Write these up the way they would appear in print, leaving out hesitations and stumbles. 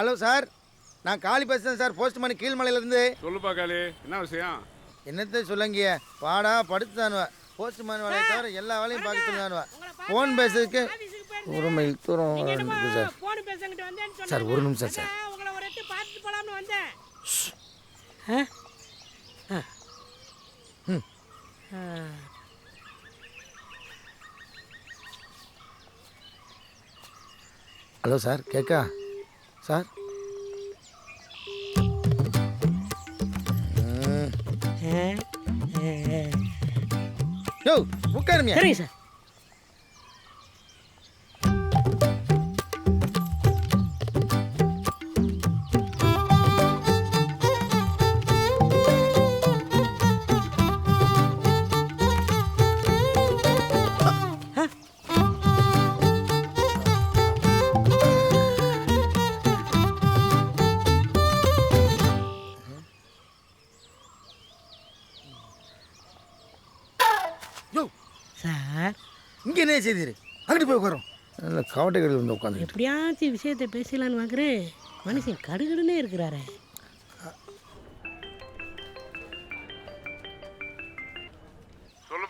Hello sir, நான் காளி பேசுகிறேன் sir, postman கீழ்மலையிலேருந்து. சொல்லுப்பா காளி, என்ன விஷயம்? என்னத்தை சொல்லுங்க, பாடா படுத்துதானுவா. போஸ்ட்மேன் வேலையை தவிர எல்லா வேலையும் பார்க்க சொல்லுவானுவா. ஃபோன் பேசுறதுக்கு ஒரு மைல் தூரம் இருக்குது சார். சார் ஒரு நிமிஷம் சார். ஹலோ சார், கேட்கா சார்? யோ உட்காருங்க. சரிங்க சார். சார் இங்கே என்ன செய்திரு? அங்கிட்டு போய் உட்காரோம். நல்ல கவட்டை கடையில் வந்து உட்காந்து எப்படியாச்சும் விஷயத்தை பேசலான்னு பார்க்குறேன். மனுஷன் கடுகடுன்னே இருக்கிறாரு.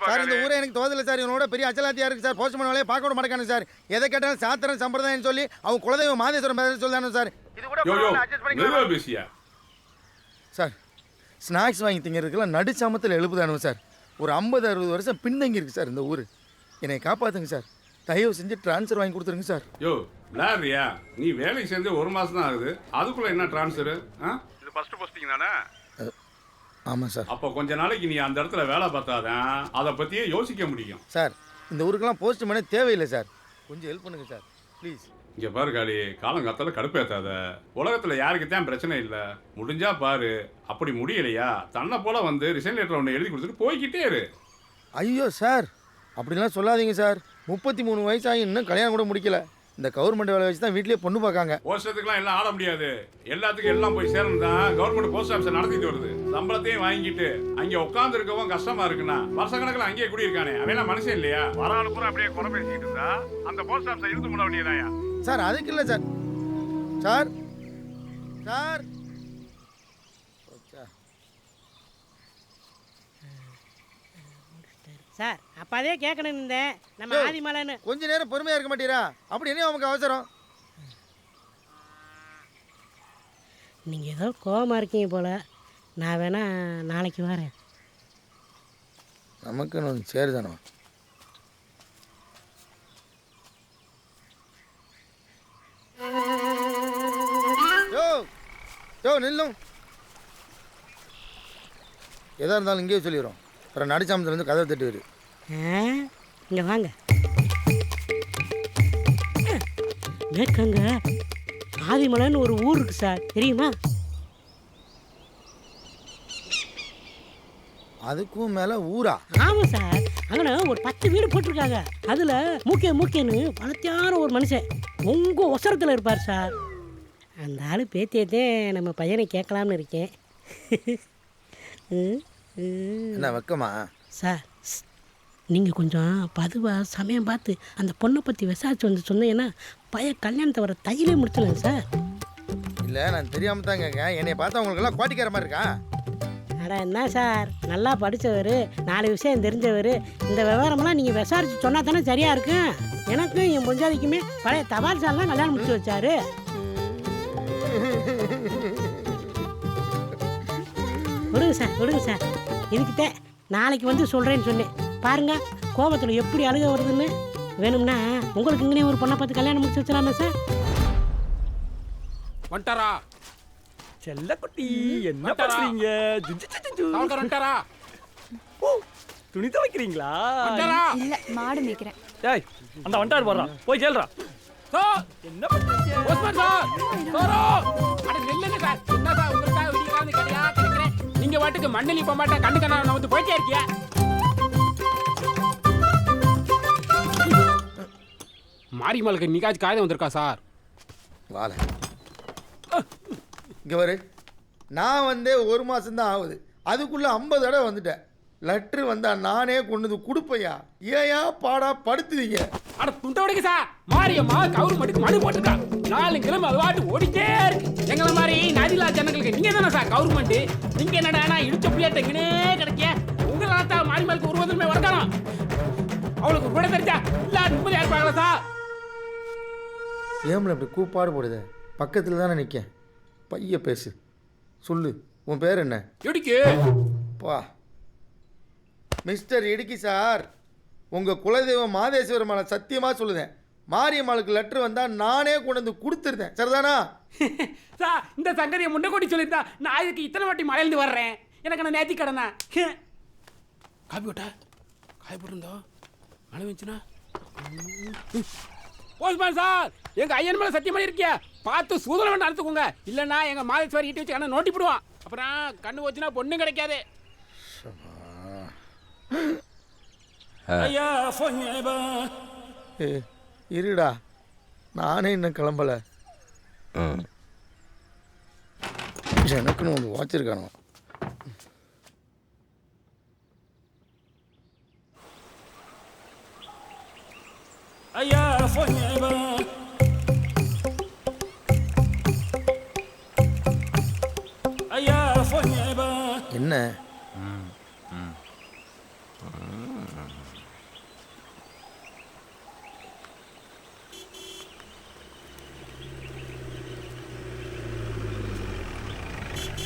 சார், இந்த ஊரே எனக்கு தோதலை சார். இவனோட பெரிய அச்சலாத்தியா இருக்கு சார். போஸ்ட்மேன் வேலையை பார்க்க விட மாட்டேங்கானு சார். எதை கேட்டாலும் சாத்திரம் சம்பிரதாயம் சொல்லி அவங்க குலதெய்வம் மாதேஸ்வரம் பேர் சொல்லானு சார். இது கூட பேசியா சார், ஸ்நாக்ஸ் வாங்கி திங்கிறதுக்கெல்லாம் நடுச்சாமத்தில் எழுப்புதானு சார். ஒரு 50-60 வருஷம் பின்தங்கி இருக்கு சார் இந்த ஊர். என்னை காப்பாற்றுங்க சார். தயவு செஞ்சு ட்ரான்ஸ்ஃபர் வாங்கி கொடுத்துருங்க சார். யோ விளாடுறியா? நீ வேலைக்கு சேர்ந்து 1 மாதம் தான் ஆகுது, அதுக்குள்ளே என்ன ட்ரான்ஸ்ஃபரு? இது ஃபஸ்ட்டு போஸ்டிங் தானே? ஆமாம் சார். அப்போ கொஞ்ச நாளைக்கு நீ அந்த இடத்துல வேலை பார்த்தாதான் அதை பற்றியே யோசிக்க முடியும். சார், இந்த ஊருக்கெல்லாம் போஸ்ட்மேனே தேவையில்லை சார். கொஞ்சம் ஹெல்ப் பண்ணுங்க சார் ப்ளீஸ். இங்கே பாரு காளி, காலங்காத்தால கடுப்பேற்றாத. உலகத்தில் யாருக்குத்தான் பிரச்சனை இல்லை. முடிஞ்சா பாரு, அப்படி முடியலையா தன்னை போல வந்து ரிசைன் லெட்டர் ஒன்று எழுதி கொடுத்துட்டு போய்கிட்டே இரு. ஐயோ சார், அப்படிலாம் சொல்லாதீங்க சார். 33 வயசாகி இன்னும் கல்யாணம் கூட முடிக்கல. இந்த கவர்மெண்ட் வேலை வச்சு தான் வீட்லேயே பொண்ணு பார்க்காங்க. போஸ்டத்துக்குலாம் எல்லாம் ஆட முடியாது. எல்லாத்துக்கும் எல்லாம் போய் சேரணும் தான் கவர்மெண்ட் போஸ்ட் ஆஃபீஸை நடத்திட்டு வருது. சம்பளத்தையும் வாங்கிட்டு அங்கே உட்காந்து இருக்கவும் கஷ்டமா இருக்குன்னா வருஷக்கணக்கில் அங்கேயே குடியிருக்கானே, அவன் மனுஷன் இல்லையா? வராலும் கூட அப்படியே குறை பேசிக்கிட்டு இருந்தா அந்த போஸ்ட் ஆஃபீஸை இருந்து முட வேண்டியதாயா சார்? அதுக்கு இல்லை சார். சார் சார் சார் அப்போதே கேட்கணும் இருந்தேன். நம்ம ஆதிமலைன்னு கொஞ்ச நேரம் பொறுமையாக இருக்க மாட்டீரா? அப்படி என்ன நமக்கு அவசரம்? நீங்கள் ஏதோ கோவமாக இருக்கீங்க போல். நான் வேணா நாளைக்கு வரேன். நமக்கு ஒன்று சேரு தானே. யோ யோ நில்லும். எதாக இருந்தாலும் இங்கேயே சொல்லிடுறோம். அப்புறம் நடுச்சாமத்துலேருந்து கதவை தட்டு வரு. இங்கே வாங்க. மேற்கங்க ஆதிமலைன்னு ஒரு ஊர் இருக்குது சார், தெரியுமா? அதுக்கும் மேலே ஊரா? ஆமாம் சார். அங்கே ஒரு 10 வீடு போட்டிருக்காங்க. அதில் மூக்கேன்னு வளர்த்தியான ஒரு மனுஷன் உங்கள் ஒசரத்தில் இருப்பார் சார். அந்த ஆள் பேத்தியதே நம்ம பையனை கேட்கலாம்னு இருக்கேன். என்ன வெக்கமா சார்? நீங்கள் கொஞ்சம் பதுவாக சமயம் பார்த்து அந்த பொண்ணை பற்றி விசாரிச்சு வந்து சொன்னீங்கன்னா பையன் கல்யாணத்தை வர தையிலே முடிச்சிடலாம் சார். இல்லை, நான் தெரியாமல் தான் கேட்க. என்னை பார்த்தா உங்களுக்கெல்லாம் கோட்டிக்கிற மாதிரி இருக்கா? அட என்ன சார், நல்லா படித்தவர், 4 விஷயம் தெரிஞ்சவர். இந்த விவரமெல்லாம் நீங்கள் விசாரிச்சு சொன்னால் தானே சரியாக இருக்கும். எனக்கும் என் பொஞ்சாதிக்குமே பழைய தபால் சார் தான் கல்யாணம் முடிச்சு வச்சாரு. விடுங்க சார். இதுக்கிட்ட நாளைக்கு வந்து சொல்கிறேன்னு சொன்னேன். பாருங்க கோபத்தில் எப்படி அழுக வருதுன்னு. வேணும்னா உங்களுக்கு இங்கே ஒரு பொண்ணை பார்த்து கல்யாணம் முடிச்சு வச்சலாமே சார். வந்துட்டாரா செல்லக்குட்டி? என்ன பண்றீங்க? வந்துட்டாரா? துணி துவைக்கிறீங்களா? இல்ல, மாடு மேய்க்கிறேன். டேய், அந்த வந்துட்டாரு போறான், போய் கேளுடா. என்ன பண்றீங்க? ஓஸ்மான் சார், சாரோ அட நெல்லுங்க சார். என்ன சார் உங்களுக்காக விடியகாந்து கடையா கேக்குறேன். நீங்க வாட்டுக்கு மண்ணலி போக மாட்டா கண்ணு கண்ணா வந்து போயிட்டே இருக்கியா? மாரிமலுக்கு நிகாஜ் காயதம் வந்திருக்கா சார்? வாழ இங்கே வரு. நான் வந்து 1 மாதம்தான் ஆகுது. அதுக்குள்ளே 50 தடவை வந்துட்டேன். லெட்ரு வந்தால் நானே கொண்டு வந்து கொடுப்பையா. ஏயா பாடா படுத்துவீங்க? அட துண்டை உடைக்க சார், மாரியம்மா கவர்மெண்ட்டுக்கு மனு போட்டுருக்கா. 4 கிலோ அது வாட்டு ஓடிட்டே இருக்கு. எங்களை மாதிரி நதிலா ஜனங்களுக்கு நீங்க தானே சார் கவர்மெண்ட். நீங்க என்னடா இடிச்ச புள்ளியாட்ட எங்கனே கிடைக்க. உங்களால தான் மாரிமாலுக்கு ஒரு வருஷமே வரணும். அவளுக்கு கூட தெரிஞ்சா இல்ல நிம்மதியா இருப்பாங்களா சார்? ஏம்ல இப்படி கூப்பாடு போடுத? பக்கத்தில் தானே நிற்க. பைய பேசு. சொல்லு, உன் பேர் என்ன? இடிக்கு பா மிஸ்டர் இடுக்கி சார், உங்கள் குலதெய்வம் மாதேஸ்வர மேலே சத்தியமாக சொல்லுதேன், மாரியம்மாளுக்கு லெட்ரு வந்தால் நானே கொண்டு வந்து கொடுத்துருந்தேன். சரிதானா? சார் இந்த சங்கதியை முண்டை கொட்டி சொல்லியிருந்தா நான் இதுக்கு இத்தனை வாட்டி மலையிலிருந்து வர்றேன். எனக்கு நான் நேத்தி கடனா காப்பி விட்டா காய் போட்டிருந்தோம் மழை வந்துச்சுன்னா. போஸ்ட்மேன் சார், எங்க ஐயன் மேல சத்தியம் பண்ணி இருக்கியா? பார்த்து சூதனம் நடத்துக்கோங்க, இல்லைன்னா எங்க மாதேஸ்வரி இட்டு வச்சு கண்ணை நோட்டி போடுவான். அப்புறம் கண்ணு வச்சுன்னா பொண்ணும் கிடைக்காது. ஐயா இருடா, நானே இன்னும் கிளம்பல. எனக்குன்னு ஒன்று வாச்சிருக்கானோ. ஐயா ஐயா என்ன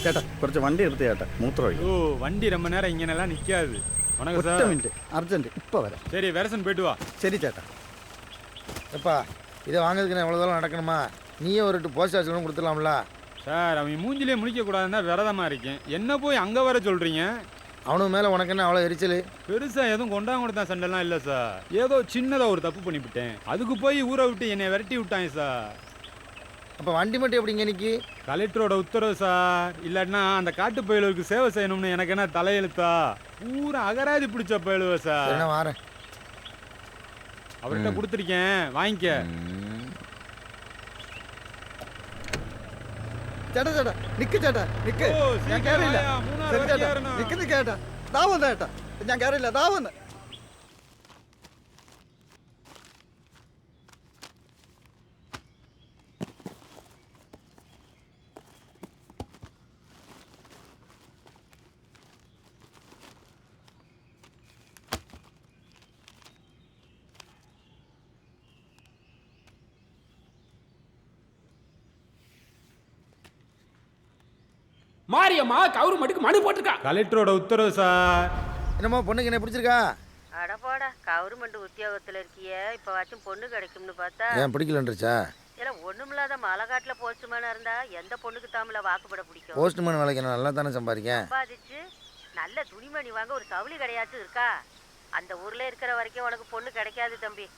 ചേട്ടാ കുറച്ച് വണ്ടി എടുത്ത് ചേട്ടാ മൂത്രം ഒഴിക്കും. ஓ வண்டி ரொம்ப நேரம் இங்கனெல்லாம் நிக்காது. வணக்கம் ഒറ്റ சார். മിനിറ്റ് അർജന്റ് ഇപ്പോൾ വരാം. சரி வெரசன் போயிட்டு வா. ശരി ചേട്ടാ. எப்பா இதை வாங்குறதுக்கு நான் எவ்வளோ தூரம் நடக்கணுமா? நீயே ஒரு போஸ்ட் ஆஃபீஸ் கொடுத்துடலாம்ல? சார் அவன் மூஞ்சிலே முழிக்க கூடாதுன்னா விரதமா இருக்கேன். என்ன போய் அங்க வர சொல்றீங்க? அவனுக்கு மேலே உனக்கு என்ன அவ்வளோ எரிச்சல்? பெருசா எதுவும் கொண்டாங்க சண்டைலாம் இல்லை சார். ஏதோ சின்னதா ஒரு தப்பு பண்ணிவிட்டேன். அதுக்கு போய் ஊரை விட்டு என்னை விரட்டி விட்டாங்க சார். அப்போ வண்டி மட்டும் எப்படிங்க இன்னைக்கு? கலெக்டரோட உத்தரவு சார். இல்லாட்டினா அந்த காட்டு பயலுக்கு சேவை செய்யணும்னு எனக்கு என்ன தலையெழுத்தா? பூரா அகராதி பிடிச்ச பயலுவ சார். என்ன வாரேன், அவர்கிட்ட கொடுத்துருக்கேன், വാങ്ങിക്ക. ചേട്ടാ ചേട്ടാ നിക്ക് ചേട്ടാ നിക്ക്. ഓ, ഞാൻ കയറിയില്ല. മൂന്നാർ ശരി ചേട്ടാ വണ്ടിയായിരുന്നോ? നിക്ക് നിക്ക് ചേട്ടാ. ദാ വന്ന് ചേട്ടാ, ഞാൻ കയറിയില്ല. ദാ വന്ന്. மாரியம்மா கவர்மெண்ட்டுக்கு மனு போட்டிருக்கா. கலெக்டரோட உத்தரவு சார். என்னமோ பொண்ணுக்கு என்ன பிடிச்சிருக்கா? அடப்பாடா, கவர்மெண்ட் உத்தியோகத்தில் இருக்கிய இப்போ வாச்சும் பொண்ணு கிடைக்கும்னு பார்த்தா ஏன் பிடிக்கலன்றச்சா? இல்லை ஒன்றுமில்லாத மலைக்காட்டில் போஸ்ட்மேனாக இருந்தா எந்த பொண்ணுக்கு தாமல வாக்குப்பட பிடிக்கும்? போஸ்ட்மேன் வேலைக்கு நான் நல்லா தானே சம்பாதிக்கேன். சம்பாதிச்சு நல்ல துணிமணி வாங்க ஒரு சவுளி கிடையாச்சும் இருக்கா? அந்த ஊரில் இருக்கிற வரைக்கும் உனக்கு பொண்ணு கிடைக்காது தம்பி.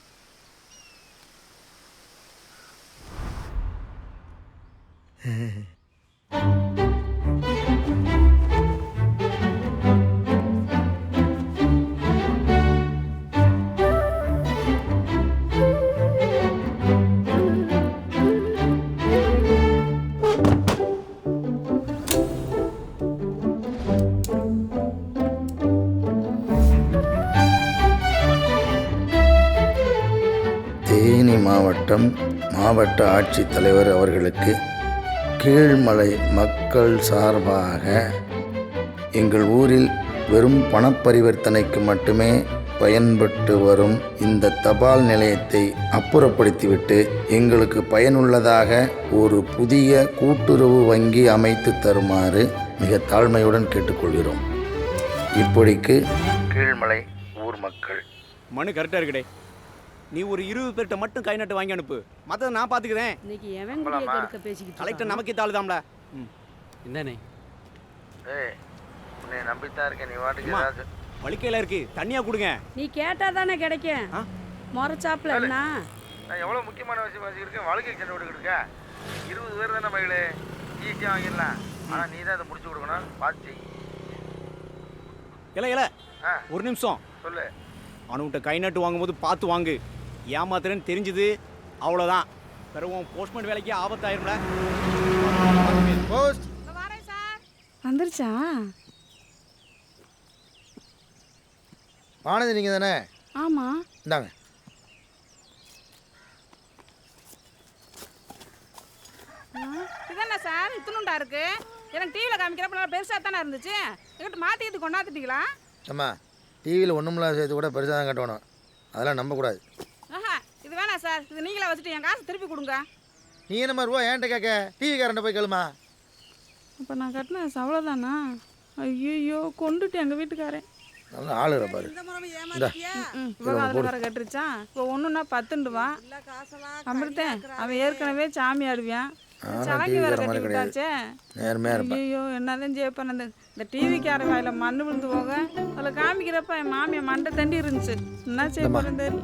தேனி மாவட்ட ஆட்சித்தலைவர் அவர்களுக்கு கீழ்மலை மக்கள் சார்பாக எங்கள் ஊரில் வெறும் பணப்பரிவர்த்தனைக்கு மட்டுமே பயன்பட்டு வரும் இந்த தபால் நிலையத்தை அப்புறப்படுத்திவிட்டு எங்களுக்கு பயனுள்ளதாக ஒரு புதிய கூட்டுறவு வங்கி அமைத்து தருமாறு மிக தாழ்மையுடன் கேட்டுக்கொள்கிறோம். இப்படிக்கு கீழ்மலை ஊர் மக்கள். மனு கரெக்டாக இருக்குடே. நீ ஒரு 20 பேர்கிட்ட மட்டும் கை நட்டு வாங்கி அனுப்பு. மற்ற நான் பார்த்துக்கிறேன். இன்னைக்கு எவன் குடிய கெடுக்க பேசிக்கிட்டு கலெக்டர் நமக்கே தாளுதாம்ல. என்னண்ணே உன்னை நம்பித்தான் இருக்கேன். நீ வாட்டுக்கு அம்மா. ஏதாவது வலிக்கையில் இருக்கு, தண்ணியாக கொடுங்க. நீ கேட்டா தானே கிடைக்கும். முறைச்சாப்புல என்ன? நான் எவ்வளோ முக்கியமான விஷயம் வாசிக்கிறேன். வாழ்க்கைக்கு சண்டை விட்டுக்கிட்டு 20 பேர் தானே மகளே, ஈஸியாக வாங்கிடலாம். ஆனால் நீ தான் அதை முடிச்சு கொடுக்கணும். பார்த்து செய். இல்லை ஆ ஒரு நிமிஷம் சொல்லு. அவனுகிட்ட கை நட்டு வாங்கும்போது பார்த்து வாங்கு. ஏமாத்துறேன்னு தெரிஞ்சுது அவ்வளோதான். பிறகு போஸ்ட்மேன் வேலைக்கு ஆபத்தாயிரும்ல. போஸ்ட் வந்துருச்சா? வானதி நீங்கள் தானே? ஆமாம். இந்தாங்க. இதானே சார் இத்தனுண்டா இருக்கு. எனக்கு டிவியில் காமிக்கிறப்ப நல்லா பெருசாக தானே இருந்துச்சு. எங்கிட்ட மாற்றிக்கிட்டு கொண்டாந்துட்டீங்களா? அம்மா டிவியில் ஒன்றுமில்லாத சேர்த்து கூட பெருசாக தான் கட்டணும், அதெல்லாம் நம்பக்கூடாது. ஆஹா இது வேணாம் சார். இது நீங்களே வச்சுட்டு என் காசு திருப்பி கொடுங்க. நீ என்னம்மா ரூபா ஏன்ட்ட கேட்க? டிவிக்காரன்ட்ட போய் கேளுமா. இப்போ நான் கட்டின அவ்வளோதானா? ஐயோ கொண்டுட்டு எங்கள் வீட்டுக்காரன். நல்லா ஆளுற பாரு. இப்போ அதில் வர கட்டுருச்சா? இப்போ ஒன்றுன்னா 10ண்டுவான். அமிர்தேன் அவன் ஏற்கனவே சாமி ஆடுவான். சலங்கி வேற கட்டி விட்டாச்சே. நேர்மையாக இருப்பேன். ஐயோ என்னதான் ஜெயிப்பேன். இந்த டிவிக்கார வாயில மண்ணு விழுந்து போக அதில் காமிக்கிறப்ப என் மாமியை மண்டை தண்டி இருந்துச்சு. என்ன செய்ய போகிறேன் தெரியல.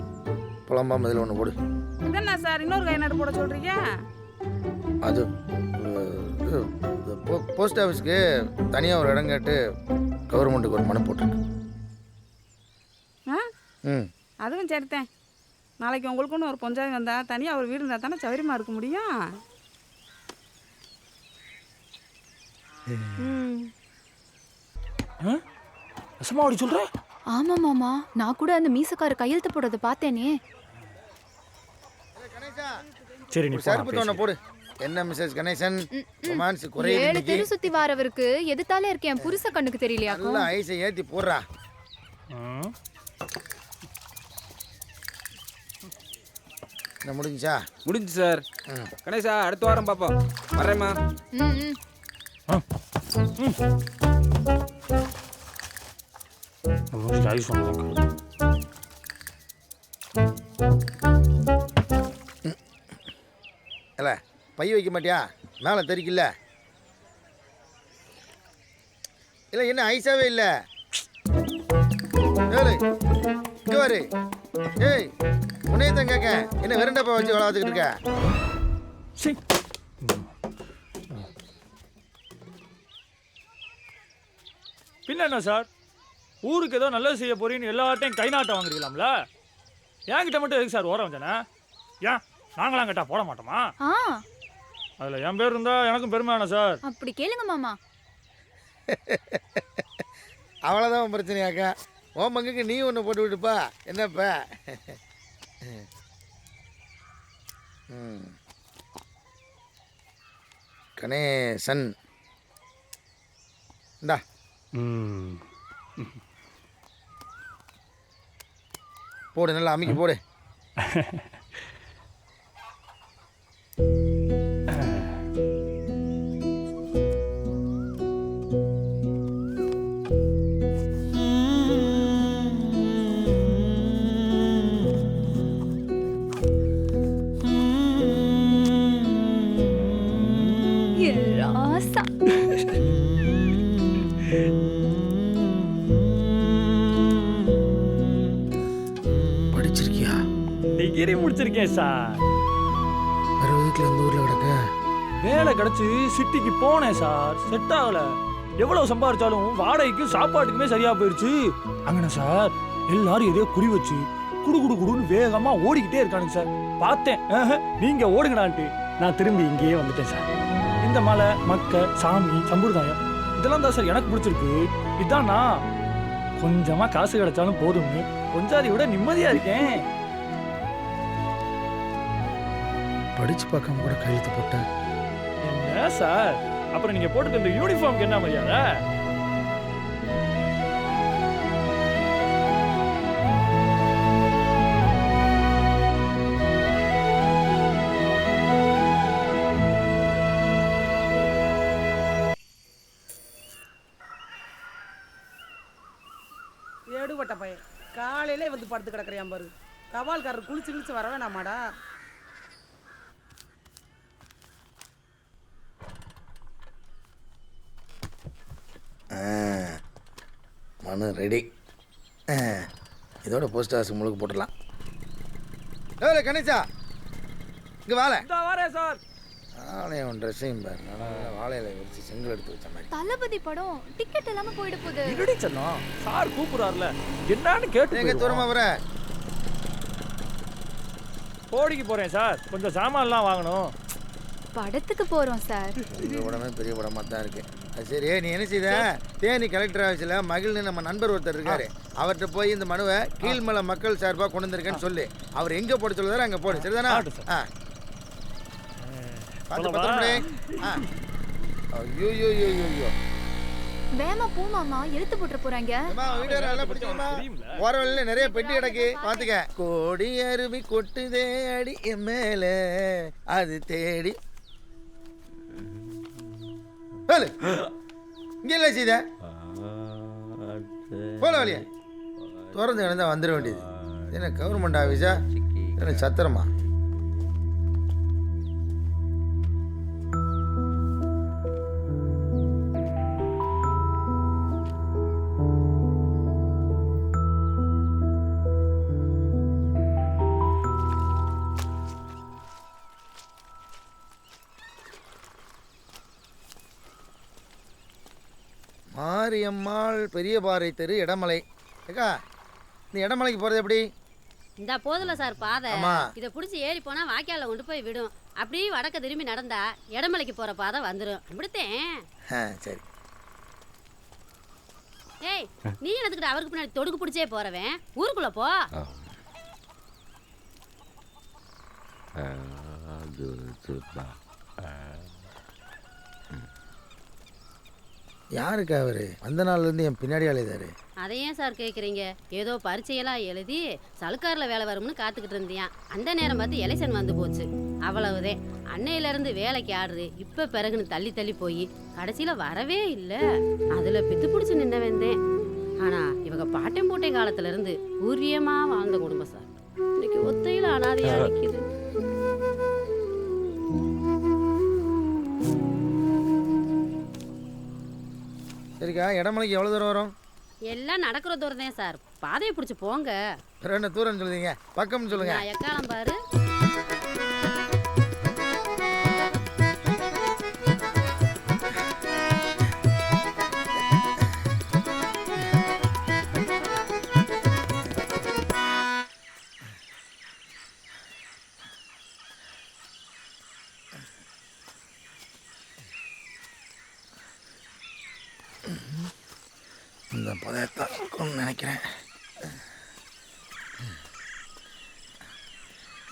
புலம்பா முதல்ல ஒன்று போடு. இதென்ன சார் இன்னொரு கை நடு போட சொல்கிறீங்க? அது போஸ்ட் ஆஃபீஸ்க்கு தனியாக ஒரு இடம் கேட்டு கவர்மெண்ட்டுக்கு ஒரு மனு போட்டிருக்கு. ஆ ம் அதுவும் சரித்தேன். நாளைக்கு உங்களுக்குன்னு ஒரு பொஞ்சாதி வந்தால் தனியாக ஒரு வீடு இருந்தால் தானே சௌகரியமாக இருக்க முடியும். அப்படி சொல்ற? ஆமா மாமா, நான் கூட அந்த மீசக்கார கையெழுத்து போடுறத பார்த்தேனே. சரி நீ சருப்பு தோணை போடு. என்ன மிஸ்ஸஸ் கணேசன், ரொமான்ஸ் குறையுது. 7 தெரு சுத்தி வாரவருக்கு எதுத்தாலே இருக்கேன் புருஷ கண்ணுக்கு தெரியலையாக்கும். நல்லா ஐஸை ஏற்றி போடுறா. என்ன முடிஞ்சா? முடிஞ்சு சார். கணேசா அடுத்த வாரம் பார்ப்போம். வரேம்மா. இல்லை பை வைக்க மாட்டியா? மேலே தெரிக்கல. இல்லை என்ன ஐஸாவே இல்லை. இங்கே வரு. ஏய் உன்னையே தான் கேட்க. என்ன வெறுண்டப்பா வச்சு வளர்த்துக்கிட்டு இருக்க? பின்ன என்ன சார், ஊருக்கு ஏதோ நல்லது செய்ய போறீன்னு எல்லார்ட்டையும் கை நாட்டம் வாங்குறீங்களாம்ல. என்கிட்ட மட்டும் எதுக்கு சார் ஓரம் வந்தானே? ஏன் நாங்களாம் கேட்டா போட மாட்டோமா? அதில் என் பேர் இருந்தா எனக்கும் பெருமையான சார். அப்படி கேளுங்க மாமா. அவ்வளோதான் பிரச்சனையாக்கா. ஓ பங்குக்கு நீ ஒன்று போட்டு விட்டுப்பா. என்னப்பா? கணேசன் இந்தா. போடு, நல்லா அமைக்கி போடு. படிச்சிருக்கியா? டிகிரி முடிச்சிருக்கேன் சார். 60 இந்த ஊரில் கிடக்க வேலை கிடச்சி சிட்டிக்கு போனேன் சார். செட் ஆகல. எவ்வளவு சம்பாதிச்சாலும் வாடகைக்கும் சாப்பாட்டுக்குமே சரியா போயிடுச்சு. அங்கன சார் எல்லாரும் எதையோ குறி வச்சு குடு குடு குடுன்னு வேகமா ஓடிக்கிட்டே இருக்கானுங்க சார். பார்த்தேன் நீங்க ஓடுங்கடான்ட்டு நான் திரும்பி இங்கேயே வந்துட்டேன் சார். இந்த மலை, மக்க, சாமி, சம்பிரதாயம் இதெல்லாம் தான் சார் எனக்கு பிடிச்சிருக்கு. இதான் நான் கொஞ்சமா காசு கிடைச்சாலும் போதும்னு கொஞ்சாதி விட நிம்மதியா இருக்கேன். படிச்சு பார்க்காம கூட கையெழுத்து போட்டேன். என்ன சார், அப்புறம் நீங்க போட்டுக்க இந்த யூனிஃபார்முக்கு என்ன மரியாதை? ஏடுபட்ட பையன் காலையிலே வந்து படுத்து கிடக்குறியான் பாரு. கபால்காரர் குளிச்சு குளிச்சு வர வேணாமாடா? மனு ரெடி. இதோட போஸ்ட் ஆஃபீஸ் முழுக்க போட்டுடலாம். ஏ கணேசா இங்கே வாழை. வரேன் சார். வாழையன் ட்ரெஸ்ஸையும் பாரு. நல்லா வாழையில வச்சு செங்கல் எடுத்து வச்ச மாதிரி. தளபதி படம் டிக்கெட் இல்லாம போயிட போகுது. இருடி சொன்னோம். சார் கூப்பிடுறாருல என்னன்னு கேட்டு எங்க தூரமா வர? கோடிக்கு போறேன் சார். கொஞ்சம் சாமான்லாம் வாங்கணும். படத்துக்கு போறோம் சார். இந்த படமே பெரிய படமாக தான் இருக்கு. அது சரி, நீ என்ன செய்த? தேனி கலெக்டர் ஆஃபீஸில் மகிழ்னு நம்ம நண்பர் ஒருத்தர் இருக்காரு. அவர்கிட்ட போய் இந்த மனுவை கீழ்மலை மக்கள் சார்பாக கொண்டு வந்திருக்கேன்னு சொல்லு. அவர் எங்கே போட சொல்லுதாரோ அங்கே போடு. சரிதானா? ஆ பார்த்து பத்திரப்படி. ஐயோ ஐயோ ஐயோ ஐயோ வேமா போ மாமா, எழுத்து போட்டு போறாங்க. வீடு நல்லா பிடிச்சிக்கமா. போற வழியில நிறைய பெட்டி கிடக்கு, பாத்துக்க. கோடி அருவி கொட்டுதே அடி என் மேல அது தேடி. இங்க இல்ல சீதா போல வழியா திறந்து கிடந்தா வந்துட வேண்டியது. என்ன கவர்மெண்ட் ஆஃபீஸா என்ன சத்திரமா? மாரியம்மாள் பெரியபாறை தெரு இடமலை. ஏக்கா இந்த இடமலைக்கு போகிறது எப்படி? இந்த போதில் சார் பாதை. ஆமா. இதை பிடிச்சி ஏறி போனால் வாய்க்காலில் கொண்டு போய் விடும். அப்படியே வடக்க திரும்பி நடந்தா இடமலைக்கு போகிற பாதை வந்துடும். அப்படித்தேன். சரி. ஏய் நீ எடுத்துக்கிட்டு அவருக்கு பின்னாடி தொடுக்கு பிடிச்சே போறவன் ஊருக்குள்ள போ. யாருக்கு அவரு வந்த நாள்ல இருந்து என் பின்னாடி அலைதாரு? அதை ஏன் சார் கேட்குறீங்க? ஏதோ பரீட்சையெல்லாம் எழுதி சலுக்காரில் வேலை வரும்னு காத்துக்கிட்டு இருந்தியான். அந்த நேரம் பார்த்து எலெக்ஷன் வந்து போச்சு. அவ்வளவுதே. அன்னையிலேருந்து வேலைக்கு ஆடுது. இப்போ பிறகுன்னு தள்ளி தள்ளி போய் கடைசியில் வரவே இல்லை. அதில் பித்து பிடிச்சி நின்ன வந்தேன். ஆனால் இவங்க பாட்டம் போட்டை காலத்துலேருந்து பூர்வீகமாக வாழ்ந்த குடும்பம் சார். இன்னைக்கு ஒத்தையில் அனாதையாக நிற்கிது. சரிக்கா, இடமலைக்கு எவ்வளோ தூரம் வரும்? எல்லாம் நடக்கிற தூரம் தான் சார். பாதையை பிடிச்சி போங்க. என்ன தூரம்னு சொல்லுதீங்க? பக்கம்னு சொல்லுங்க. நான் எக்காலம் பாரு. இந்த பதத்தான் இருக்கும்னு நினைக்கிறேன்.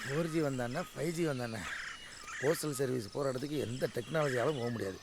4G வந்தானே 5G வந்தானே போஸ்டல் சர்வீஸ் போகிற இடத்துக்கு எந்த டெக்னாலஜியாலும் போக முடியாது.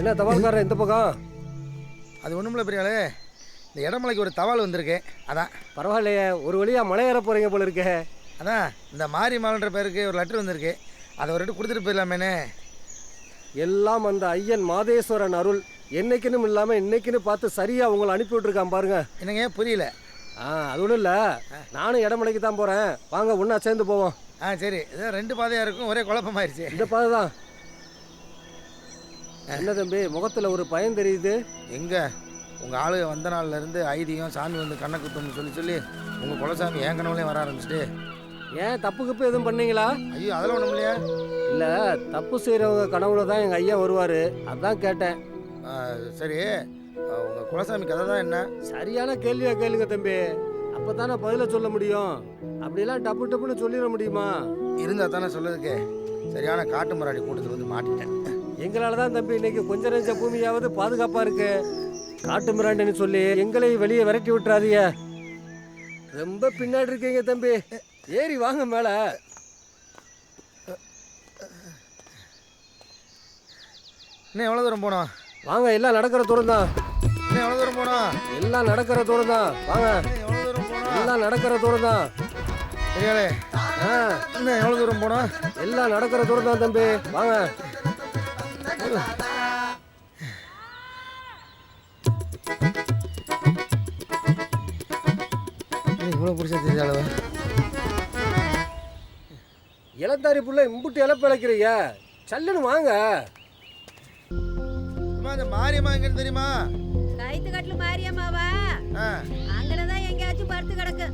என்ன தவால்காரன் இந்த பக்கம்? அது ஒன்றுமில்ல பெரியாளே, இந்த இடமலைக்கு ஒரு தவால் வந்திருக்கு. அதான். பரவாயில்லையே, ஒரு வழியாக மலை ஏற போகிறீங்க போல இருக்கே. அதான் இந்த மாரியம்மாள்ன்ற பேருக்கு ஒரு லெட்டர் வந்திருக்கு. அதை ஒரு கொடுத்துட்டு போயிடலாமேனே. எல்லாம் அந்த ஐயன் மாதேஸ்வரன் அருள். என்னைக்குன்னு இல்லாமல் இன்னைக்குன்னு பார்த்து சரியாக உங்களை அனுப்பி விட்ருக்கான் பாருங்க. என்னங்க புரியல? அது ஒன்றும் இல்லை, நானும் இடமலைக்கு தான் போகிறேன். வாங்க ஒன்றா சேர்ந்து போவோம். சரி. இதான் 2 பாதையாக இருக்கும், ஒரே குழப்பமாயிருச்சு. இந்த பாதை தான். என்ன தம்பி முகத்தில் ஒரு பயம் தெரியுது? எங்கே உங்கள் ஆளு வந்த நாள்லேருந்து ஐதீகம் சாமி வந்து கண்ணை குத்தம்னு சொல்லி உங்கள் குலசாமி என் கனவுலேயும் வர ஆரம்பிச்சிட்டு. ஏன் தப்பு கிப்பு எதுவும் பண்ணீங்களா? ஐயோ அதெல்லாம் ஒன்றும் இல்லையா? இல்லை, தப்பு செய்கிறவங்க கனவுல தான் எங்கள் ஐயா வருவார், அதான் கேட்டேன். சரி, உங்கள் குலசாமி கதை தான் என்ன? சரியான கேள்வியாக கேளுங்க தம்பி, அப்போ தானே பதிலை சொல்ல முடியும். அப்படிலாம் டப்பு டப்புன்னு சொல்லிட முடியுமா? இருந்தால் தானே சொல்லதுக்கு. சரியான காட்டு மராடி கூட்டத்தில் வந்து மாட்டிட்டேன். எங்களால் தான் தம்பி இன்னைக்கு கொஞ்சம் நெஞ்ச பூமியாவது பாதுகாப்பாக இருக்கு. காட்டு மிராண்டின்னு சொல்லி எங்களை வெளியே விரட்டி விட்டுறாதீங்க. ரொம்ப பின்னாடி இருக்கீங்க தம்பி, ஏறி வாங்க மேலே. இன்னும் எவ்வளோ தூரம் போனோம்? வாங்க, எல்லாம் நடக்கிற தூரம் தான். இன்னும் எவ்வளோ தூரம் போனோம்? எல்லாம் நடக்கிற தூரம் தான். வாங்க, எவ்வளோ தூரம் போனோம்? எல்லாம் நடக்கிற தூரம் தான். சரியாலே இன்னும் எவ்வளோ தூரம் போனோம்? எல்லாம் நடக்கிற தூரம் தான் தம்பி, வாங்க. இவ்வளோ பிடிச்சா தெரிஞ்ச அளவு இளந்தாரி புள்ள இம்புட்டு இழப்பு இழைக்கிறீங்க, சல்லுன்னு வாங்க. இந்த மாரியம்மா எங்கன்னு தெரியுமா? கைத்து கட்டில் மாரியம்மாவா? அங்கனதான் எங்கேயாச்சும் படுத்து கிடக்கு.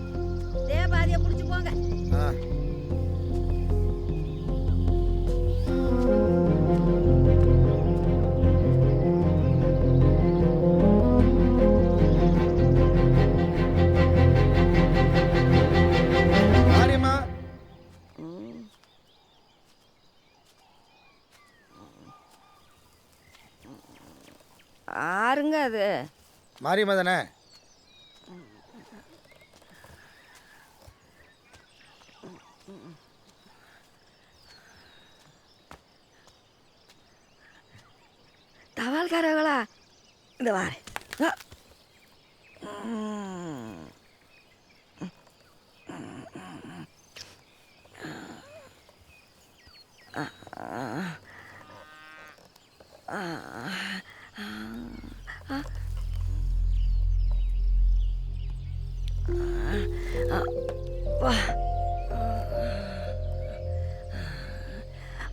தேவாதியை பிடிச்சி போங்க. மாரியம்மா ஆறுங்க அது மாரியம்மா தானே? தவால்காரங்களா? இந்த வார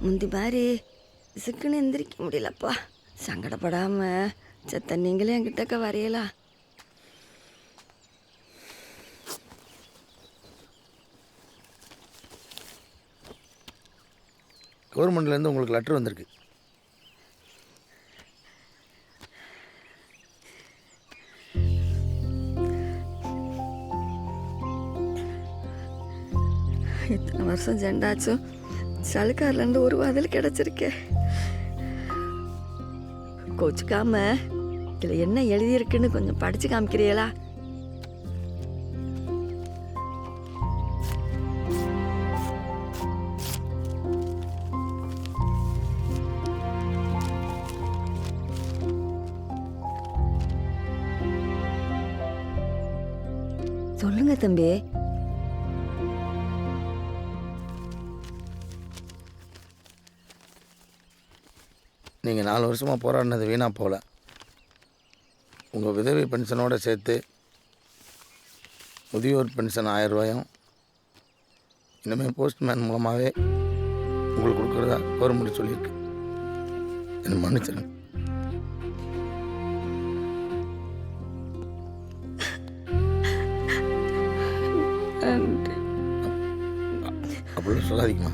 முந்தி மாதிரி சிக்குன்னு எந்திரிக்க முடியலப்பா. சங்கடப்படாம செத்த நீங்களே என்கிட்டக்க வரையலாம். கவர்மெண்ட்லேருந்து உங்களுக்கு லெட்டர் வந்திருக்கு. இத்தனை வருஷம் ஜெண்டாச்சும் சலுக்கார்லேருந்து ஒரு பதில் கிடச்சிருக்கே. கோச்சுக்காம இதில் என்ன எழுதியிருக்குன்னு கொஞ்சம் படித்து காமிக்கிறீங்களா? சொல்லுங்க தம்பி. நீங்கள் 4 வருஷமாக போராடினது வீணாக போகல. உங்கள் விதவை பென்ஷனோடு சேர்த்து முதியோர் பென்ஷன் 1000 ரூபாயும் இனிமேல் போஸ்ட்மேன் மூலமாகவே உங்களுக்கு கொடுக்குறதா கவர்மெண்ட் சொல்லியிருக்கு. என்ன மன்னிச்சிருங்க. அப்படிலாம் சொல்லாதீங்கம்மா.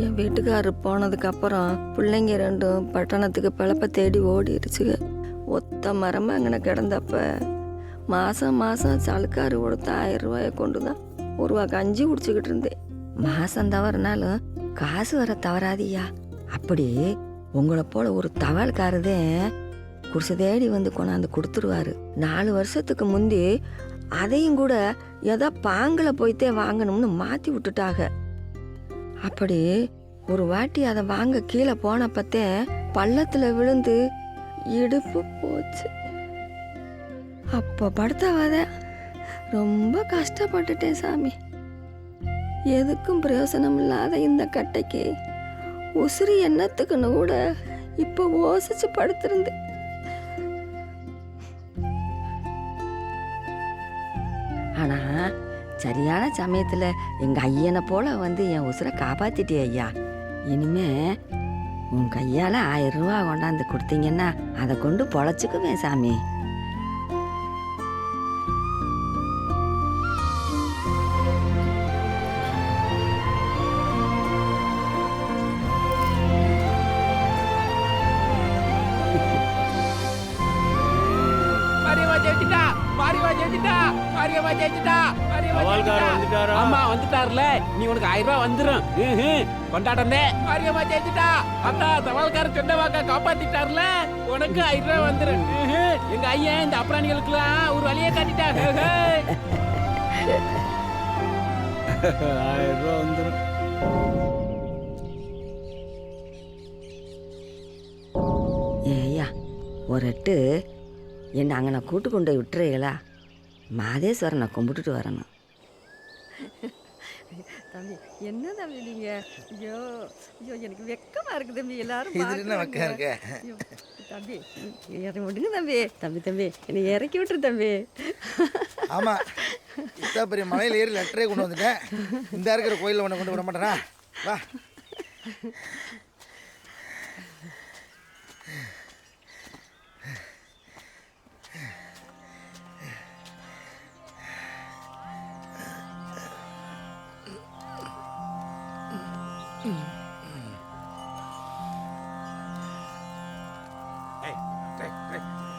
என் வீட்டுக்காரர் போனதுக்கப்புறம் பிள்ளைங்க ரெண்டும் பட்டணத்துக்கு பிழப்ப தேடி ஓடிடுச்சுங்க. ஒத்த மரமாக அங்கே கிடந்தப்ப மாதம் சலுக்காரு கொடுத்த 1000 ரூபாயை கொண்டு தான் ஒரு ரூபா கஞ்சி குடிச்சுக்கிட்டு இருந்தேன். மாதம் தவறுனாலும் காசு வர தவறாதியா. அப்படி உங்களை போல ஒரு தவால்காரதே குடிசை தேடி வந்து கொண்டாந்து கொடுத்துருவாரு. 4 வருஷத்துக்கு முந்தி அதையும் கூட ஏதோ பாங்கில் போய்த்தே வாங்கணும்னு மாற்றி விட்டுட்டாங்க. அப்படி ஒரு வாட்டி அதை வாங்க கீழே போனப்பத்தே பள்ளத்தில் விழுந்து இடுப்பு போச்சு. அப்போ படுத்தவாத ரொம்ப கஷ்டப்பட்டுட்டேன் சாமி. எதுக்கும் பிரயோசனம் இல்லாத இந்த கட்டைக்கு உசிறி எண்ணத்துக்குன்னு கூட இப்போ ஓசிச்சு படுத்திருந்தேன். ஆனா சரியான சமயத்துல எங்க ஐயனை போல வந்து என் உசுரை காப்பாத்திட்டே ஐயா. இனிமே உன் கையால 1000 ரூபா கொண்டாந்து கொடுத்தீங்கன்னா அதை கொண்டு பொழைச்சுக்குவேன் சாமி. மாரியம்மா ஜெயிச்சிட்டா மாரியம்மா ஜெயிச்சிட்டா மாரியம்மா சவால்காரர் வந்துட்டாரா? ஆமா வந்துட்டார்ல நீ உனக்கு 1000 ரூபாய் வந்துரும் கொண்டாடந்தே மாரியம்மா ஜெயிச்சிட்டா அத்தா சவால்காரர் சொன்ன வாக்க காப்பாத்திட்டார்ல உனக்கு 1000 ரூபாய் வந்துரும் எங்க ஐயன் இந்த அப்ராணிகளுக்குலாம் ஒரு வழியை காட்டிட்டா 1000 ரூபா வந்துடும். ஏய்யா ஒரு எட்டு என்னை அங்கே கூட்டு கொண்டு போய் விட்டுறீங்களா? மாதேஸ்வரனை கும்பிட்டுட்டு வரணும். தம்பி என்ன தம்பி நீங்க? ஐயோ ஐயோ எனக்கு வெக்கமா இருக்கு தம்பி, எல்லாரும் இது என்ன வெக்கம் இருக்கு? ஐயோ, தம்பி இறங்கி விடுங்க தம்பி. தம்பி தம்பி என்னை இறக்கி விட்டுரு தம்பி. ஆமாம், இத்தா பெரிய மலையில் ஏறி லெட்டரே கொண்டு வந்துட்டேன். இந்த இருக்கிற கோயிலில் ஒன்று கொண்டு விட மாட்டேனா? வா.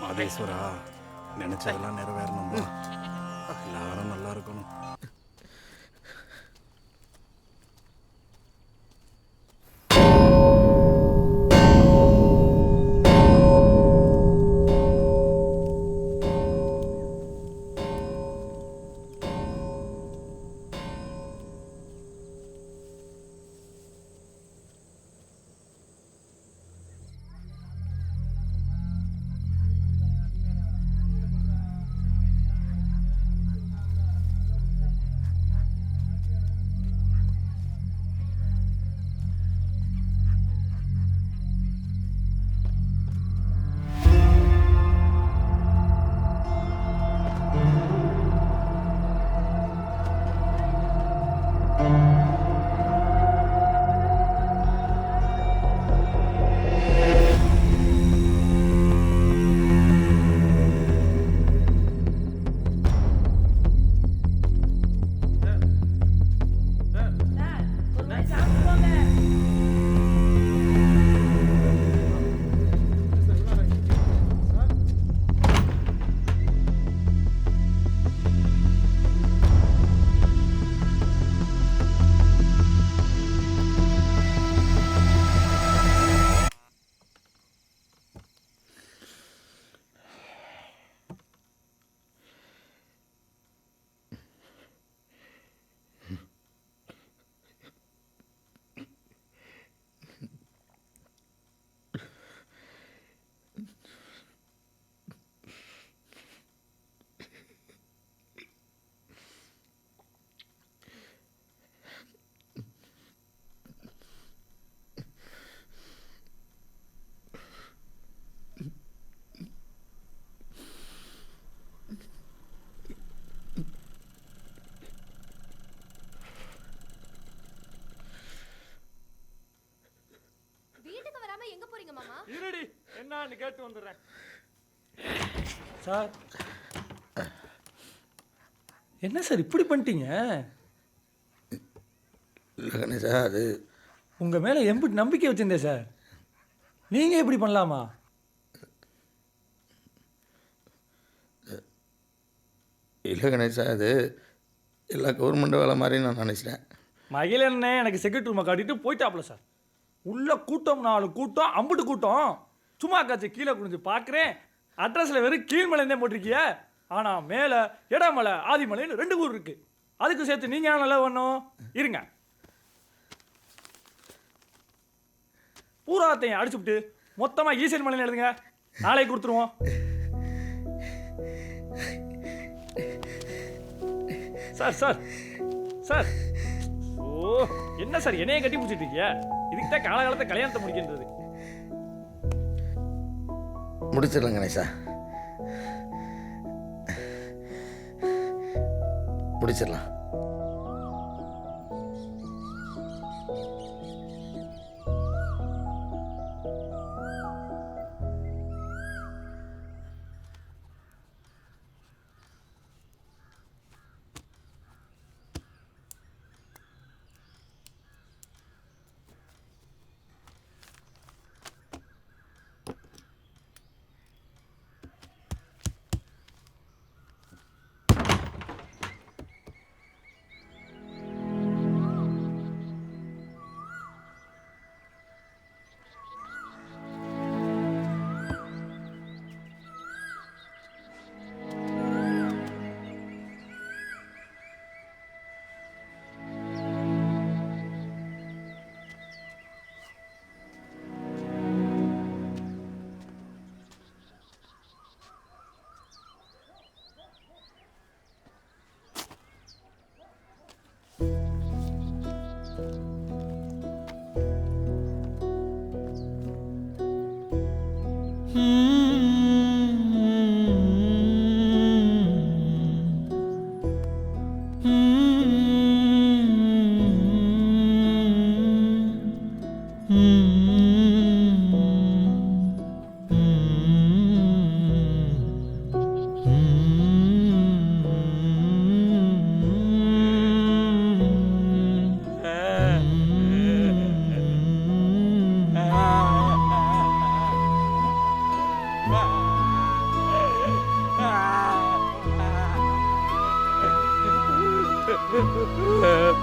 மாதேஸ்வரா, நினைச்சதெல்லாம் நிறைவேறணும்பா. எல்லாரும் நல்லா இருக்கணும். இருடி, என்னன்னு கேட்டு வந்துடுறேன். சார், என்ன சார் இப்படி பண்ணிட்டீங்க? இல்லை சார், அது உங்கள் மேலே எம்பிட்டு நம்பிக்கை வச்சிருந்தேன் சார். நீங்கள் இப்படி பண்ணலாமா? இல்லை கணேஷா, அது எல்லா கவர்மெண்ட் வேலை மாதிரி நான் நினச்சிட்டேன். மகிழண்ணே எனக்கு செக்யூரிட்டி ரூமை காட்டிட்டு போயிட்டாப்ல சார். உள்ள கூட்டம் 4 கூட்டம், அம்புட்டு கூட்டம். சும்மா காய்ச்சி கீழே குனிஞ்சு பார்க்குறேன், அட்ரஸில் வெறும் கீழ்மலைந்தே போட்டிருக்கிய. ஆனால் மேலே இடமலை ஆதிமலைன்னு 2 ஊர் இருக்குது. அதுக்கு சேர்த்து நீங்கள் நல்லா பண்ணணும். இருங்க, பூராத்தையும் அடிச்சுவிட்டு மொத்தமாக ஈசன் மலைன்னு எழுதுங்க. நாளைக்கு கொடுத்துருவோம். சார் சார் சார், ஓ என்ன சார் என்னைய கட்டி பிடிச்சிட்டு இருக்கிய? இதுக்கு தான் காலகாலத்தை கல்யாணத்தை முடிக்கின்றது. முடிச்சிடலாம் கணேஷா, முடிச்சிடலாம். சார்